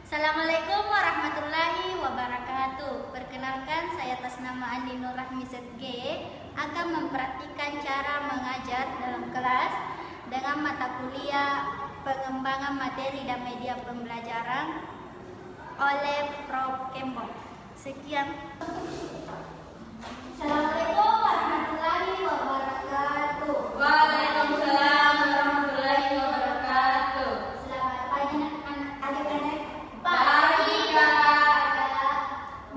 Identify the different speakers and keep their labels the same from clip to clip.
Speaker 1: Assalamualaikum warahmatullahi wabarakatuh. Perkenalkan, saya atas nama Andi Nur Rahmi ZG akan mempraktikkan cara mengajar dalam kelas dengan mata kuliah pengembangan materi dan media pembelajaran oleh Prof. Kembo. Sekian. Assalamualaikum warahmatullahi wabarakatuh.
Speaker 2: Waalaikumsalam warahmatullahi wabarakatuh.
Speaker 1: Selamat pagi adik-adik.
Speaker 2: Pagi, Kak.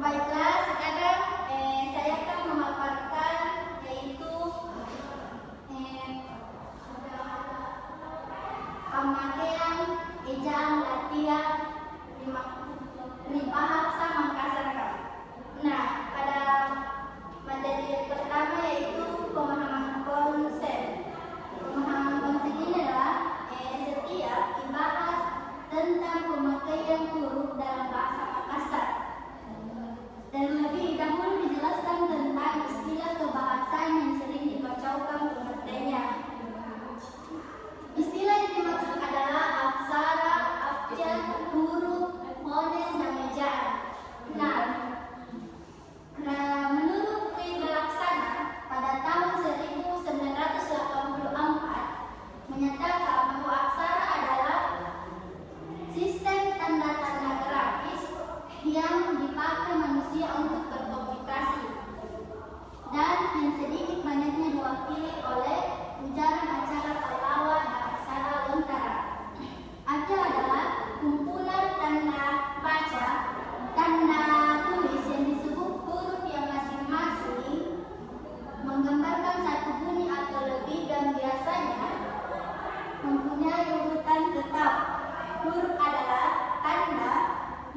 Speaker 1: Baiklah, sekarang saya akan memaparkan yaitu pemakaian ejaan latihan di bahasa Makassar. Nah, pada materi pertama yaitu pemahaman konsep. Pemahaman konsep ini adalah setiap dibahas tentang pemakaian huruf dalam bahasa Makassar. Dan lebih dahulu dijelaskan tentang istilah kebahasaan yang sering dibacaukan pengertiannya. Istilah yang dimaksud adalah aksara, abjad, huruf, fonem, dan ejaan. Nah, menurut Tri Laksana pada tahun 1984 menyatakan bahwa aksara adalah sistem tanda-tanda grafis yang dipakai manusia untuk berkomunikasi dan yang sedikit banyaknya diwakili oleh ujaran acara pahlawan dan aksara lontara. Abjad adalah kumpulan tanda baca, tanda tulis yang disebut huruf yang masing-masing menggambarkan satu bunyi atau lebih dan biasanya mempunyai urutan tetap. Huruf adalah tanda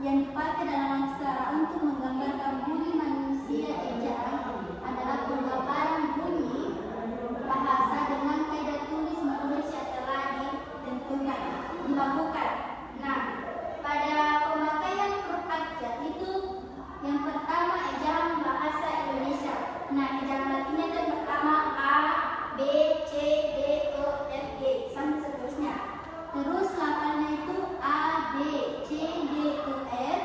Speaker 1: yang dipakai dalam aksara untuk menggambarkan bunyi manusia. Ejaan adalah penggambaran bunyi bahasa dengan kaidah tulis menulis yang telah dilakukan. Nah, pada pemakaian huruf abjad itu yang pertama ejaan bahasa Indonesia. Nah, ejaan latinnya itu pertama A, B, C, D, E, F, G sampai seterusnya. Terus lafalnya itu A, B, C, D, E, F,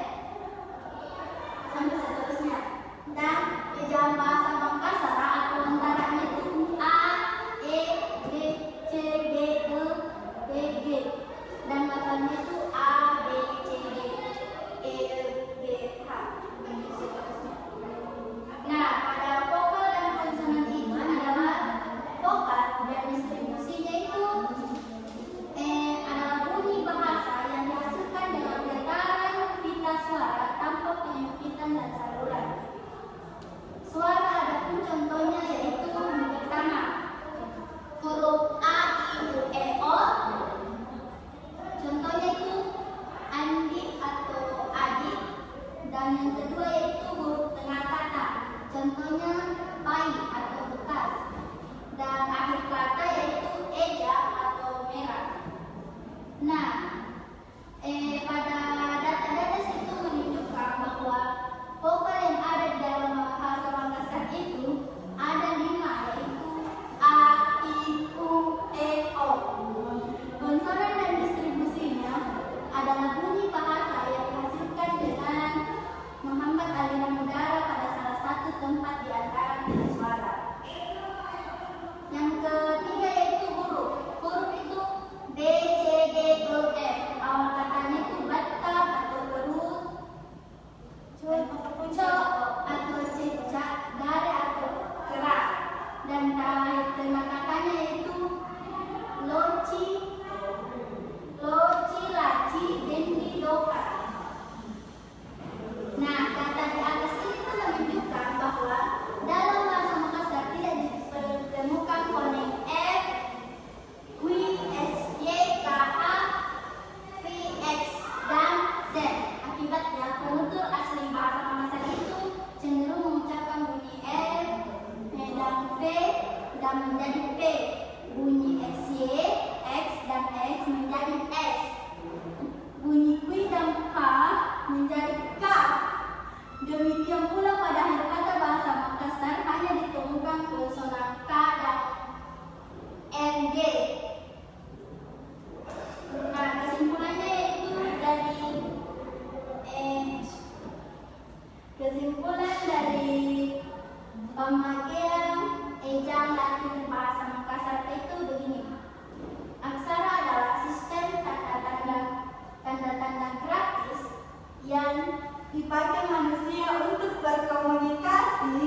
Speaker 1: dipakai manusia untuk berkomunikasi.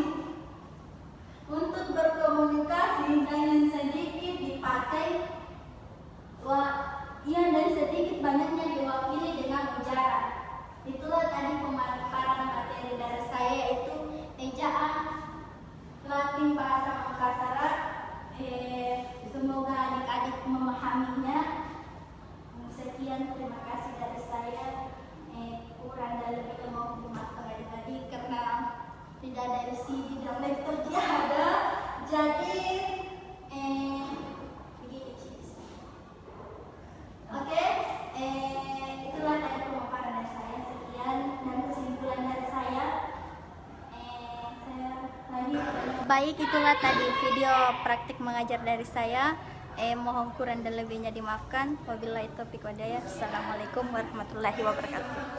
Speaker 1: Untuk berkomunikasi dengan sedikit dipakai, dan sedikit banyaknya diwakili dengan ujaran. Itulah tadi pemaparan materi dari saya, yaitu ejaan Latin bahasa Makassar. Semoga adik-adik memahaminya. Sekian, terima kasih dari saya. Kurang dan lebihnya mohon dimaafkan adik-adik karena tidak dari CD dan laptop dia ada. Jadi begini Cis. Oke, itulah tadi pemaparan dari saya. Sekian dan kesimpulan dari saya. Baik, itulah tadi video praktik mengajar dari saya. Mohon kurang dan lebihnya dimaafkan. Wabillahi taufiq wal hidayah. Assalamualaikum warahmatullahi wabarakatuh.